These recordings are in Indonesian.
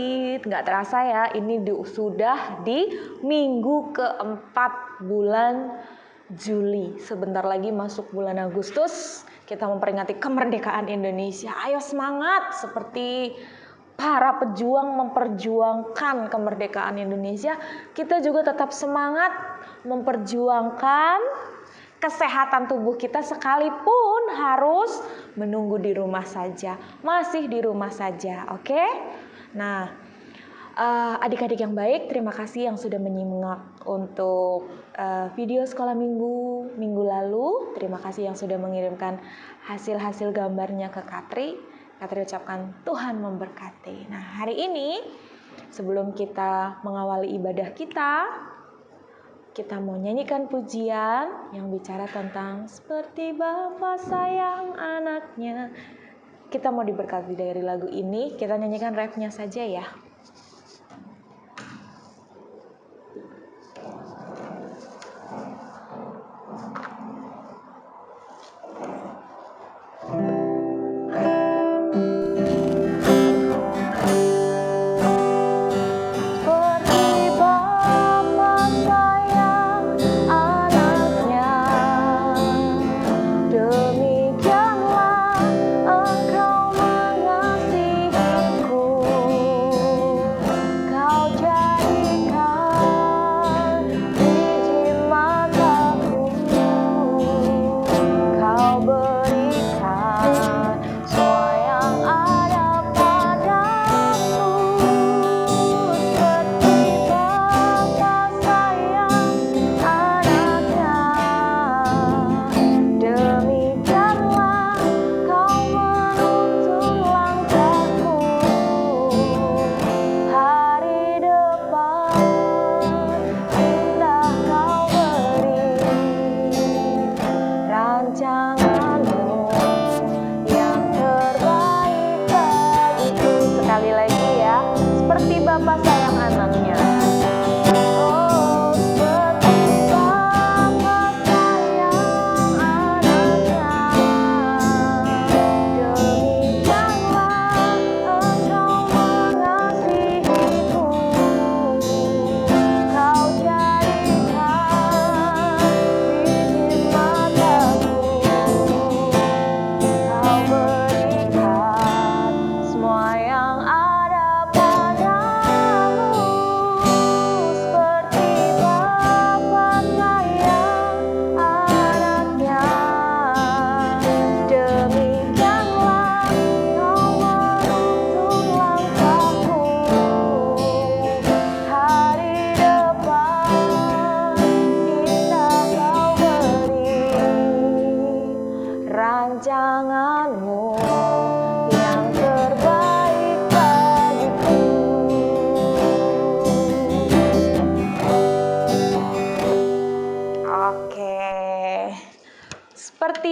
Pahit. Nggak terasa ya, ini sudah di minggu keempat bulan Juli. Sebentar lagi masuk bulan Agustus, kita memperingati kemerdekaan Indonesia. Ayo semangat seperti para pejuang memperjuangkan kemerdekaan Indonesia. Kita juga tetap semangat memperjuangkan kesehatan tubuh kita sekalipun harus menunggu di rumah saja. Masih di rumah saja, oke? Nah, adik-adik yang baik, terima kasih yang sudah menyimak untuk video sekolah minggu lalu. Terima kasih yang sudah mengirimkan hasil-hasil gambarnya ke Katri. Katri ucapkan Tuhan memberkati. Nah, hari ini sebelum kita mengawali ibadah kita mau nyanyikan pujian yang bicara tentang seperti Bapa sayang anaknya. Kita mau diberkati dari lagu ini, kita nyanyikan refnya saja ya.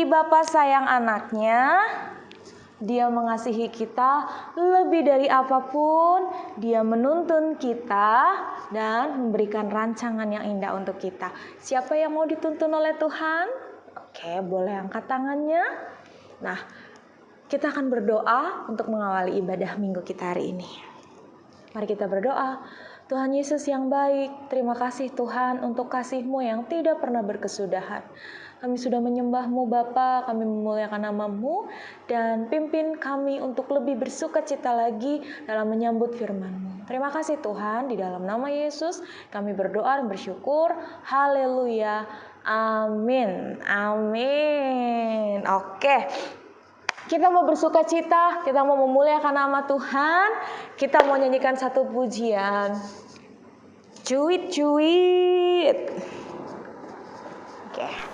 Bapa sayang anaknya, Dia mengasihi kita lebih dari apapun. Dia menuntun kita dan memberikan rancangan yang indah untuk kita. Siapa yang mau dituntun oleh Tuhan? Oke, boleh angkat tangannya. Nah, kita akan berdoa untuk mengawali ibadah minggu kita hari ini. Mari kita berdoa. Tuhan Yesus yang baik, terima kasih Tuhan untuk kasih-Mu yang tidak pernah berkesudahan. Kami sudah menyembah-Mu Bapa, kami memuliakan nama-Mu, dan pimpin kami untuk lebih bersuka cita lagi dalam menyambut firman-Mu. Terima kasih Tuhan, di dalam nama Yesus kami berdoa dan bersyukur. Haleluya, amin, amin. Oke, kita mau bersuka cita, kita mau memuliakan nama Tuhan, kita mau nyanyikan satu pujian. Cuit. Oke.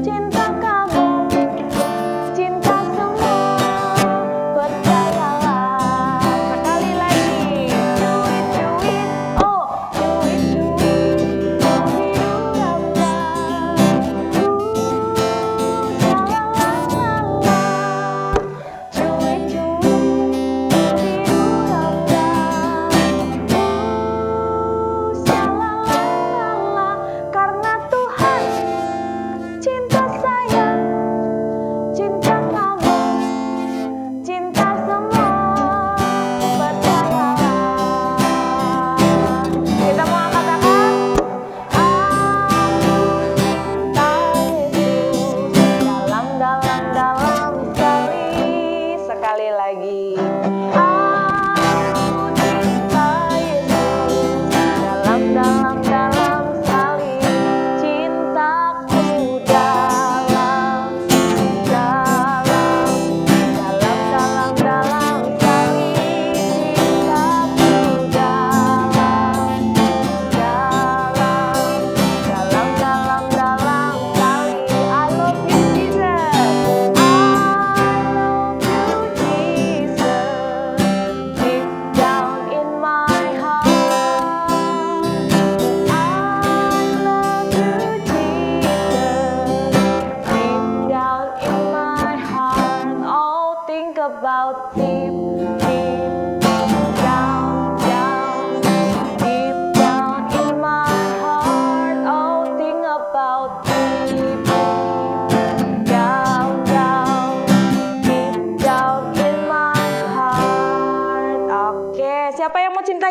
Cinta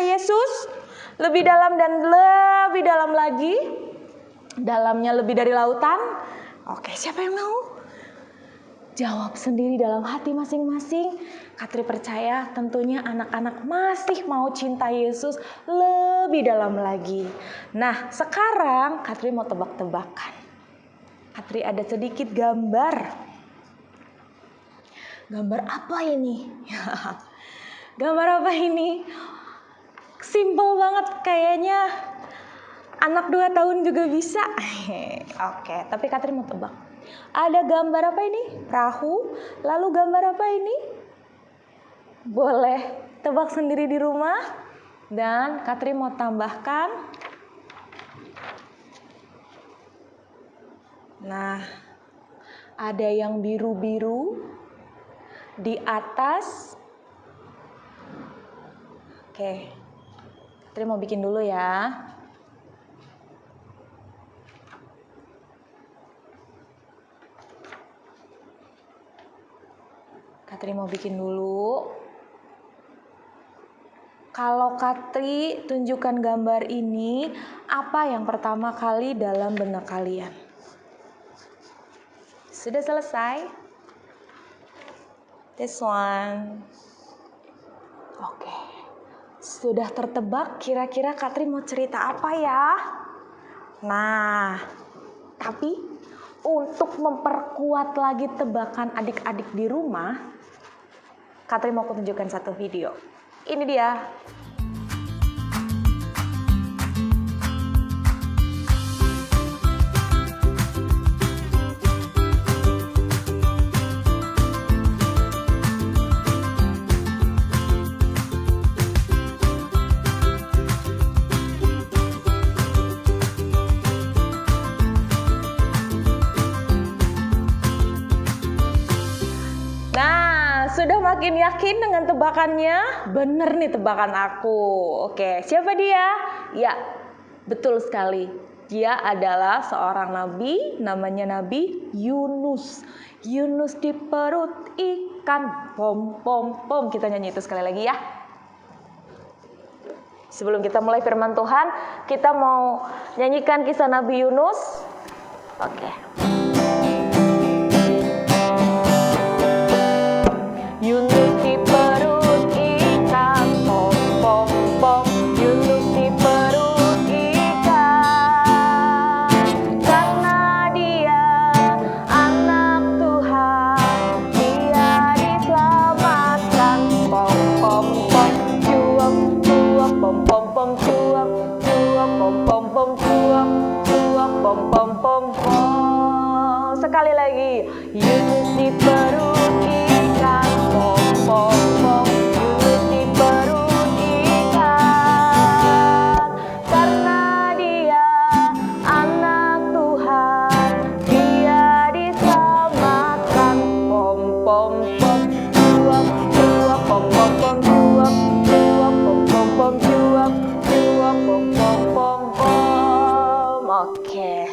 cinta Yesus? Lebih dalam dan lebih dalam lagi? Dalamnya lebih dari lautan? Oke, siapa yang mau? Jawab sendiri dalam hati masing-masing. Katri percaya tentunya anak-anak masih mau cinta Yesus lebih dalam lagi. Nah, sekarang Katri mau tebak-tebakan. Katri ada sedikit gambar. Gambar apa ini? Gambar apa ini? Simple banget kayaknya. Anak 2 tahun juga bisa. Oke, tapi Katri mau tebak. Ada gambar apa ini? Perahu. Lalu gambar apa ini? Boleh tebak sendiri di rumah. Dan Katri mau tambahkan. Nah, ada yang biru-biru di atas. Oke, Katri mau bikin dulu ya. Katri mau bikin dulu. Kalau Katri tunjukkan gambar ini, apa yang pertama kali dalam benak kalian? Sudah selesai? This one. Oke. Sudah tertebak kira-kira Katri mau cerita apa ya? Nah, tapi untuk memperkuat lagi tebakan adik-adik di rumah, Katri mau tunjukkan satu video. Ini dia. Sudah makin yakin dengan tebakannya? Bener nih tebakan aku. Oke, siapa dia? Ya, betul sekali. Dia adalah seorang nabi, namanya Nabi Yunus. Yunus di perut ikan. Pom, pom, pom. Kita nyanyi itu sekali lagi ya. Sebelum kita mulai firman Tuhan, kita mau nyanyikan kisah Nabi Yunus. Oke. Yunus di perut ikan, pom pom pom. Yunus di perut ikan, karena dia anak Tuhan, dia diselamatkan. Pom pom pom, cuap cuap, pom pom pom, cuap cuap, pom pom pom, cuap cuap, pom pom pom pom. Sekali lagi, Yunus di perut ikan. Pom pom pom, Yunus di perut ikan, karena dia anak Tuhan, dia diselamatkan. Pom pom pom, cuap cuap, pom pom pom, cuap cuap, pom pom pom, cuap cuap, pom pom pom pom. Oke.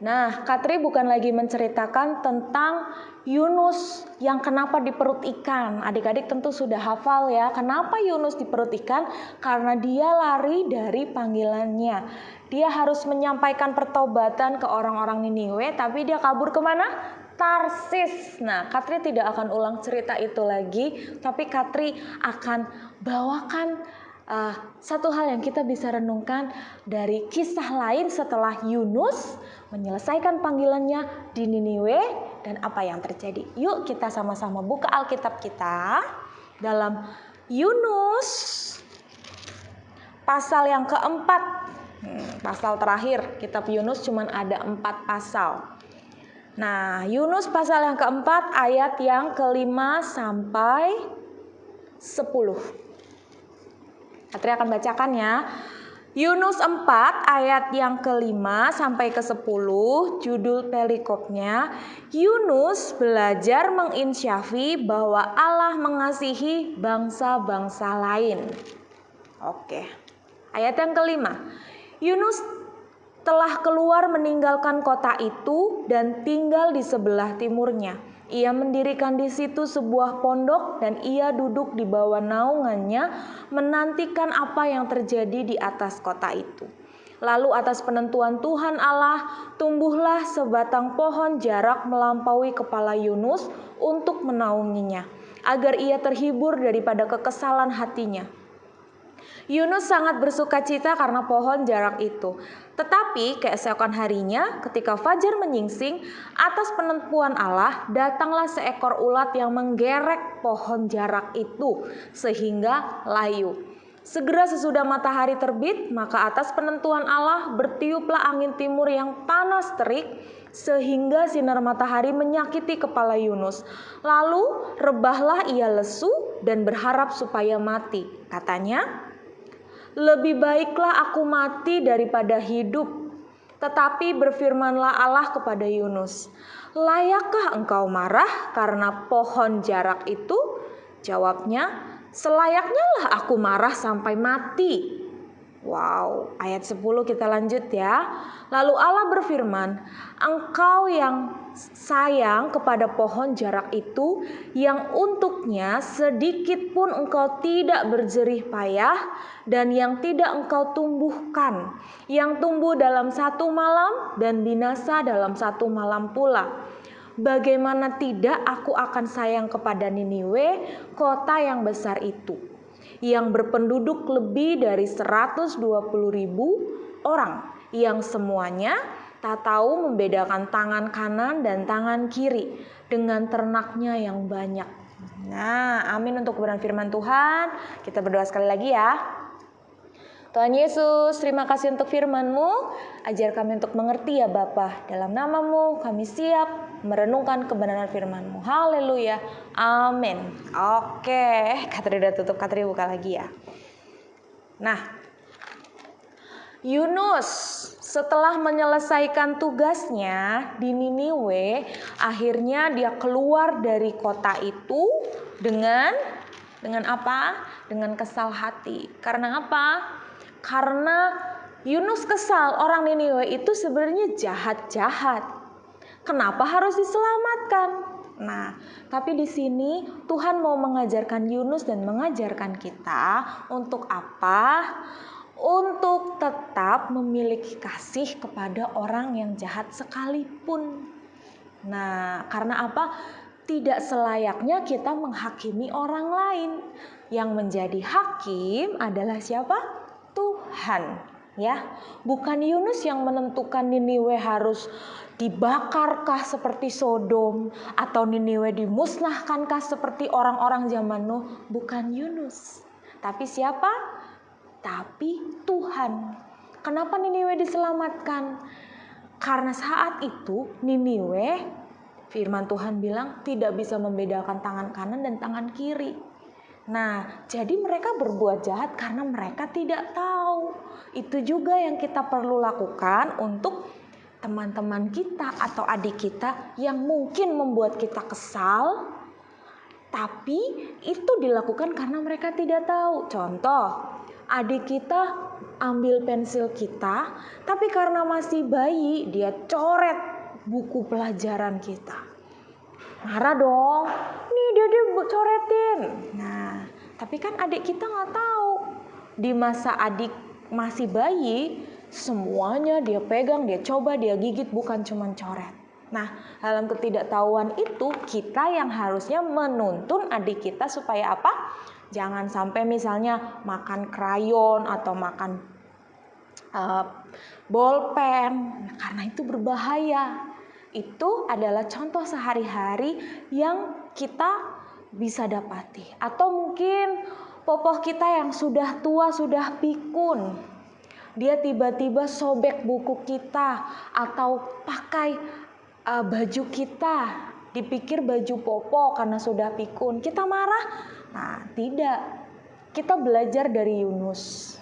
Nah, Katri bukan lagi menceritakan tentang Yunus yang kenapa di perut ikan. Adik-adik tentu sudah hafal ya, kenapa Yunus di perut ikan? Karena dia lari dari panggilannya. Dia harus menyampaikan pertobatan ke orang-orang Niniwe, tapi dia kabur kemana? Tarsis. Nah, Katri tidak akan ulang cerita itu lagi, tapi Katri akan bawakan satu hal yang kita bisa renungkan dari kisah lain setelah Yunus menyelesaikan panggilannya di Niniwe dan apa yang terjadi. Yuk kita sama-sama buka Alkitab kita dalam Yunus pasal yang keempat. Pasal terakhir, kitab Yunus cuma ada 4 pasal. Nah, Yunus pasal yang keempat ayat yang ke-5 sampai 10. Katri akan bacakan ya. Yunus 4 ayat yang ke-5 sampai ke-10, judul perikopnya, Yunus belajar menginsyafi bahwa Allah mengasihi bangsa-bangsa lain. Oke. Ayat yang ke-5. Yunus telah keluar meninggalkan kota itu dan tinggal di sebelah timurnya. Ia mendirikan di situ sebuah pondok dan ia duduk di bawah naungannya menantikan apa yang terjadi di atas kota itu. Lalu atas penentuan Tuhan Allah, tumbuhlah sebatang pohon jarak melampaui kepala Yunus untuk menaunginya, agar ia terhibur daripada kekesalan hatinya. Yunus sangat bersukacita karena pohon jarak itu. Tetapi keesokan harinya ketika fajar menyingsing, atas penentuan Allah datanglah seekor ulat yang menggerek pohon jarak itu sehingga layu. Segera sesudah matahari terbit, maka atas penentuan Allah bertiuplah angin timur yang panas terik sehingga sinar matahari menyakiti kepala Yunus. Lalu rebahlah ia lesu dan berharap supaya mati. Katanya, "Lebih baiklah aku mati daripada hidup." Tetapi berfirmanlah Allah kepada Yunus, "Layakkah engkau marah karena pohon jarak itu?" Jawabnya, "Selayaknya lah aku marah sampai mati." Wow, ayat 10 kita lanjut ya. Lalu Allah berfirman, "Engkau yang sayang kepada pohon jarak itu, yang untuknya sedikit pun engkau tidak berjerih payah, dan yang tidak engkau tumbuhkan, yang tumbuh dalam satu malam dan binasa dalam satu malam pula. Bagaimana tidak aku akan sayang kepada Niniwe, kota yang besar itu, yang berpenduduk lebih dari 120.000 orang, yang semuanya tak tahu membedakan tangan kanan dan tangan kiri, dengan ternaknya yang banyak." Nah, amin untuk kebenaran firman Tuhan. Kita berdoa sekali lagi ya. Tuhan Yesus, terima kasih untuk firman-Mu. Ajar kami untuk mengerti ya Bapa. Dalam nama-Mu kami siap merenungkan kebenaran firman-Mu. Haleluya. Amin. Oke, Katri udah tutup, Katri buka lagi ya. Nah, Yunus setelah menyelesaikan tugasnya di Niniwe, akhirnya dia keluar dari kota itu dengan apa? Dengan kesal hati. Karena apa? Karena Yunus kesal, orang Niniwe itu sebenarnya jahat-jahat. Kenapa harus diselamatkan? Nah, tapi di sini Tuhan mau mengajarkan Yunus dan mengajarkan kita untuk apa? Untuk tetap memiliki kasih kepada orang yang jahat sekalipun. Nah, karena apa? Tidak selayaknya kita menghakimi orang lain. Yang menjadi hakim adalah siapa? Tuhan, ya. Bukan Yunus yang menentukan Niniwe harus dibakarkah seperti Sodom, atau Niniwe dimusnahkankah seperti orang-orang zaman Nuh. Bukan Yunus. Tapi siapa? Tapi Tuhan. Kenapa Niniwe diselamatkan? Karena saat itu Niniwe, firman Tuhan bilang, tidak bisa membedakan tangan kanan dan tangan kiri. Nah, jadi mereka berbuat jahat karena mereka tidak tahu. Itu juga yang kita perlu lakukan untuk teman-teman kita atau adik kita yang mungkin membuat kita kesal, tapi itu dilakukan karena mereka tidak tahu. Contoh, adik kita ambil pensil kita, tapi karena masih bayi, dia coret buku pelajaran kita. Marah dong, nih dia coretin. Nah, tapi kan adik kita nggak tahu. Di masa adik masih bayi, semuanya dia pegang, dia coba, dia gigit, bukan cuma coret. Nah, dalam ketidaktahuan itu, kita yang harusnya menuntun adik kita supaya apa? Jangan sampai misalnya makan krayon atau makan bolpen, karena itu berbahaya. Itu adalah contoh sehari-hari yang kita bisa dapati. Atau mungkin popoh kita yang sudah tua, sudah pikun, dia tiba-tiba sobek buku kita atau pakai baju kita, dipikir baju popo karena sudah pikun. Kita marah? Nah, tidak. Kita belajar dari Yunus.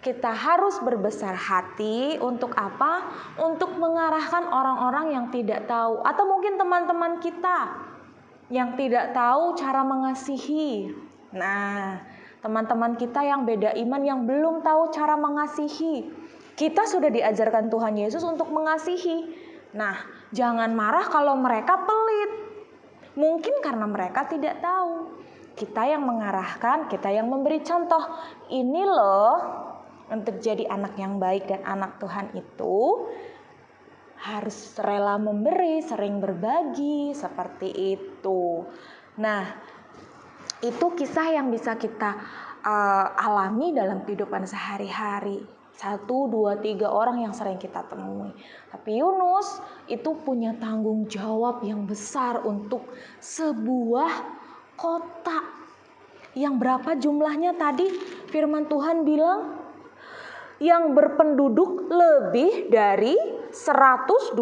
Kita harus berbesar hati untuk apa? Untuk mengarahkan orang-orang yang tidak tahu, atau mungkin teman-teman kita yang tidak tahu cara mengasihi. Nah, teman-teman kita yang beda iman, yang belum tahu cara mengasihi. Kita sudah diajarkan Tuhan Yesus untuk mengasihi. Nah, jangan marah kalau mereka pelit. Mungkin karena mereka tidak tahu. Kita yang mengarahkan, kita yang memberi contoh. Ini loh, untuk jadi anak yang baik dan anak Tuhan itu harus rela memberi, sering berbagi, seperti itu. Nah, itu kisah yang bisa kita alami dalam kehidupan sehari-hari. 1, 2, 3 orang yang sering kita temui. Tapi Yunus itu punya tanggung jawab yang besar untuk sebuah kota. Yang berapa jumlahnya tadi? Firman Tuhan bilang yang berpenduduk lebih dari 120.000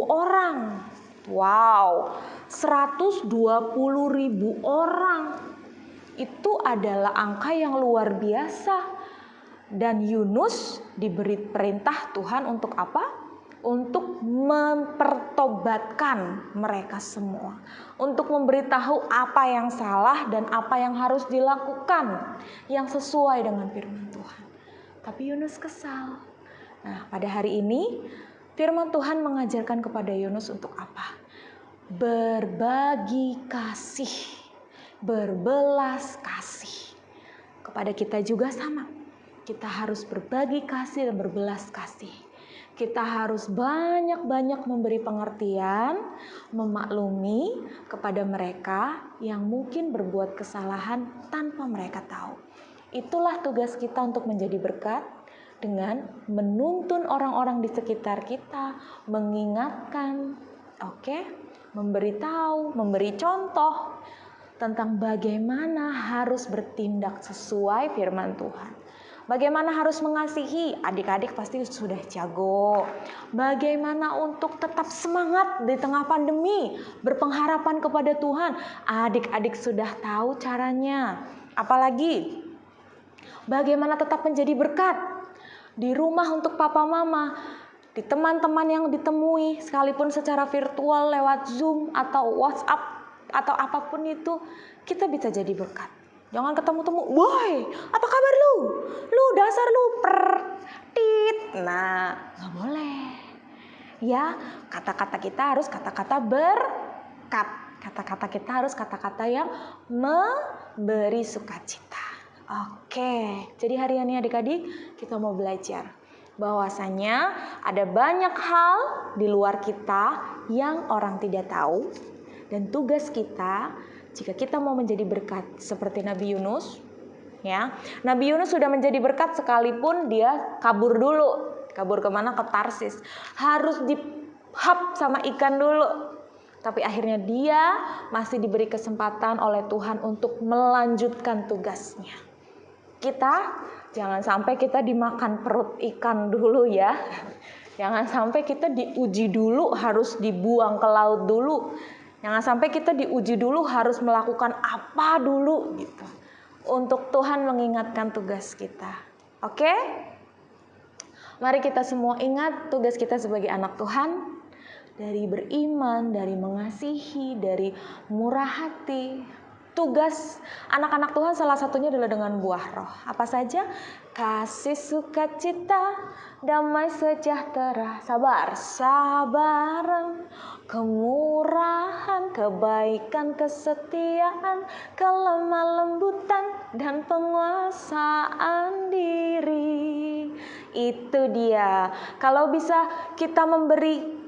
orang. Wow, 120.000 orang. Itu adalah angka yang luar biasa. Dan Yunus diberi perintah Tuhan untuk apa? Untuk mempertobatkan mereka semua. Untuk memberitahu apa yang salah dan apa yang harus dilakukan yang sesuai dengan firman Tuhan. Tapi Yunus kesal. Nah, pada hari ini firman Tuhan mengajarkan kepada Yunus untuk apa? Berbagi kasih, berbelas kasih. Kepada kita juga sama. Kita harus berbagi kasih dan berbelas kasih. Kita harus banyak-banyak memberi pengertian, memaklumi kepada mereka yang mungkin berbuat kesalahan tanpa mereka tahu. Itulah tugas kita untuk menjadi berkat dengan menuntun orang-orang di sekitar kita, mengingatkan, memberitahu, memberi contoh tentang bagaimana harus bertindak sesuai firman Tuhan. Bagaimana harus mengasihi, adik-adik pasti sudah jago. Bagaimana untuk tetap semangat di tengah pandemi, berpengharapan kepada Tuhan, adik-adik sudah tahu caranya. Apalagi, bagaimana tetap menjadi berkat di rumah untuk papa mama, di teman-teman yang ditemui, sekalipun secara virtual lewat Zoom atau WhatsApp atau apapun itu, kita bisa jadi berkat. Jangan ketemu-temu, woi, apa kabar lu? Lu dasar lu pertit. Nah, gak boleh. Ya, kata-kata kita harus kata-kata berkat. Kata-kata kita harus kata-kata yang memberi sukacita. Oke, jadi hari ini adik-adik kita mau belajar bahwasanya ada banyak hal di luar kita yang orang tidak tahu. Dan tugas kita, jika kita mau menjadi berkat seperti Nabi Yunus, ya, Nabi Yunus sudah menjadi berkat sekalipun dia kabur dulu. Kabur kemana? Ke Tarsis. Harus dihap sama ikan dulu. Tapi akhirnya dia masih diberi kesempatan oleh Tuhan untuk melanjutkan tugasnya. Kita jangan sampai kita dimakan perut ikan dulu ya. Jangan sampai kita diuji dulu, harus dibuang ke laut dulu. Jangan sampai kita diuji dulu, harus melakukan apa dulu gitu. Untuk Tuhan mengingatkan tugas kita. Oke? Mari kita semua ingat tugas kita sebagai anak Tuhan. Dari beriman, dari mengasihi, dari murah hati. Tugas anak-anak Tuhan salah satunya adalah dengan buah roh. Apa saja? Kasih, sukacita, damai sejahtera, sabaran, kemurahan, kebaikan, kesetiaan, kelemah lembutan, dan penguasaan diri. Itu dia. Kalau bisa kita memberi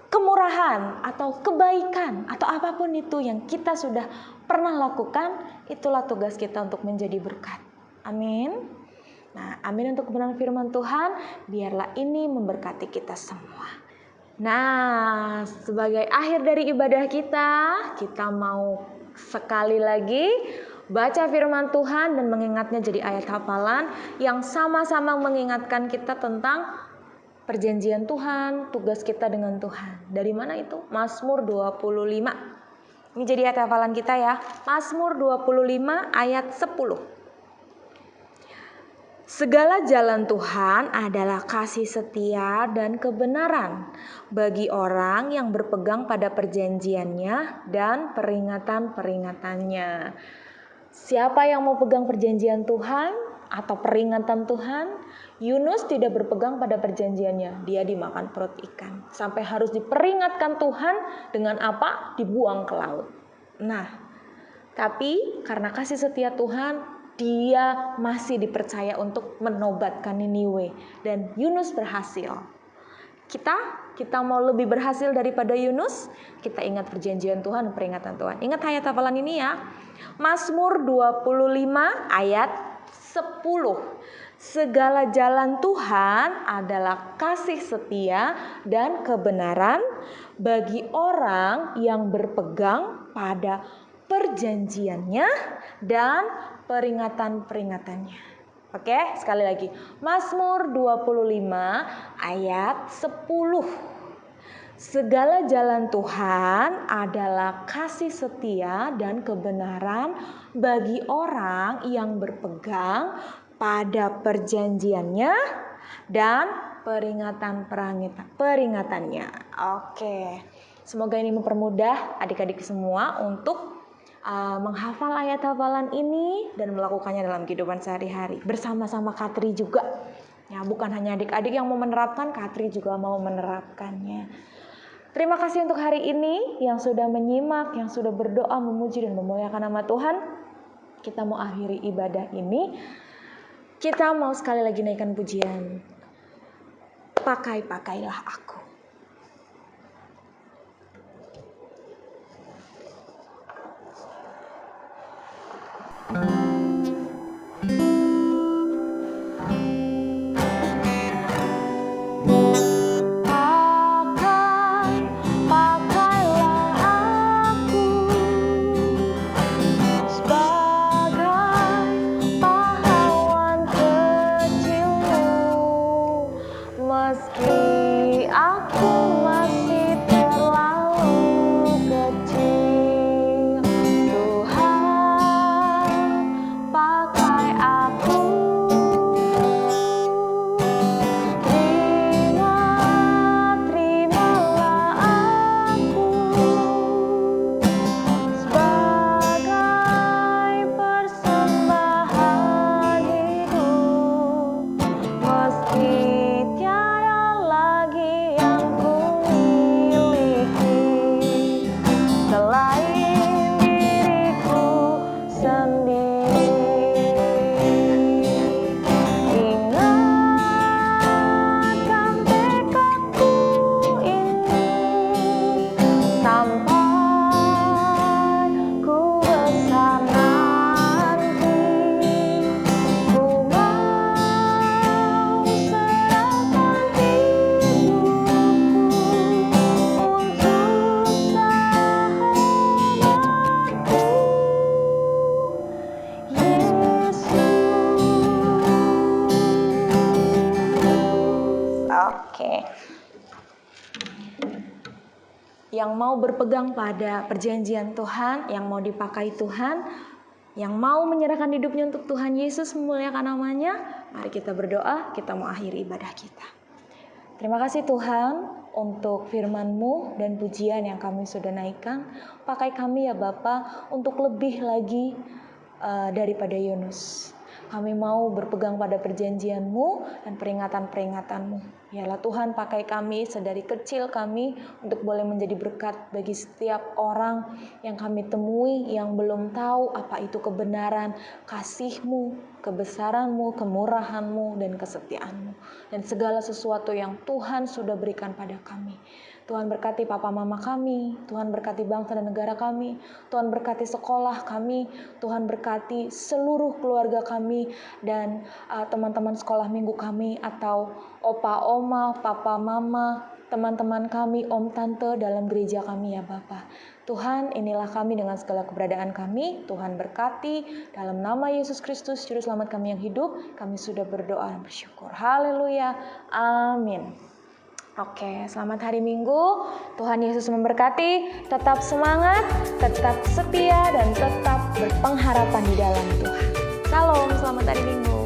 kemurahan atau kebaikan atau apapun itu yang kita sudah pernah lakukan, itulah tugas kita untuk menjadi berkat. Amin. Nah, amin untuk kebenaran firman Tuhan, biarlah ini memberkati kita semua. Nah, sebagai akhir dari ibadah kita mau sekali lagi baca firman Tuhan dan mengingatnya jadi ayat hafalan yang sama-sama mengingatkan kita tentang perjanjian Tuhan, tugas kita dengan Tuhan. Dari mana itu? Mazmur 25. Ini jadi ayat hafalan kita ya. Mazmur 25 ayat 10. Segala jalan Tuhan adalah kasih setia dan kebenaran bagi orang yang berpegang pada perjanjiannya dan peringatan-peringatannya. Siapa yang mau pegang perjanjian Tuhan? atau peringatan Tuhan, Yunus tidak berpegang pada perjanjiannya. Dia dimakan perut ikan. Sampai harus diperingatkan Tuhan dengan apa? Dibuang ke laut. Nah, tapi karena kasih setia Tuhan, dia masih dipercaya untuk menobatkan Niniwe. Dan Yunus berhasil. Kita mau lebih berhasil daripada Yunus, kita ingat perjanjian Tuhan, peringatan Tuhan. Ingat ayat hafalan ini ya. Mazmur 25 ayat 10. Segala jalan Tuhan adalah kasih setia dan kebenaran bagi orang yang berpegang pada perjanjiannya dan peringatan-peringatannya. Oke, sekali lagi. Mazmur 25 ayat 10. Segala jalan Tuhan adalah kasih setia dan kebenaran bagi orang yang berpegang pada perjanjiannya dan peringatannya. Oke, semoga ini mempermudah adik-adik semua untuk menghafal ayat hafalan ini dan melakukannya dalam kehidupan sehari-hari bersama-sama Katri juga. Ya, bukan hanya adik-adik yang mau menerapkan, Katri juga mau menerapkannya. Terima kasih untuk hari ini yang sudah menyimak, yang sudah berdoa, memuji dan memuliakan nama Tuhan. Kita mau akhiri ibadah ini. Kita mau sekali lagi naikkan pujian. Pakailah aku. Yang mau berpegang pada perjanjian Tuhan, yang mau dipakai Tuhan, yang mau menyerahkan hidupnya untuk Tuhan Yesus, memuliakan namanya, mari kita berdoa, kita mau akhiri ibadah kita. Terima kasih Tuhan untuk firman-Mu dan pujian yang kami sudah naikkan. Pakai kami ya Bapa untuk lebih lagi daripada Yunus. Kami mau berpegang pada perjanjian-Mu dan peringatan-peringatan-Mu. Yalah Tuhan, pakai kami sedari kecil kami untuk boleh menjadi berkat bagi setiap orang yang kami temui yang belum tahu apa itu kebenaran, kasih-Mu, kebesaran-Mu, kemurahan-Mu, dan kesetiaan-Mu. Dan segala sesuatu yang Tuhan sudah berikan pada kami. Tuhan berkati papa mama kami, Tuhan berkati bangsa dan negara kami, Tuhan berkati sekolah kami, Tuhan berkati seluruh keluarga kami dan teman-teman sekolah minggu kami atau opa oma, papa mama, teman-teman kami, om tante dalam gereja kami ya Bapa. Tuhan, inilah kami dengan segala keberadaan kami. Tuhan berkati dalam nama Yesus Kristus, Juru Selamat kami yang hidup. Kami sudah berdoa dan bersyukur. Haleluya. Amin. Oke, selamat hari Minggu. Tuhan Yesus memberkati. Tetap semangat, tetap setia, dan tetap berpengharapan di dalam Tuhan. Salam, selamat hari Minggu.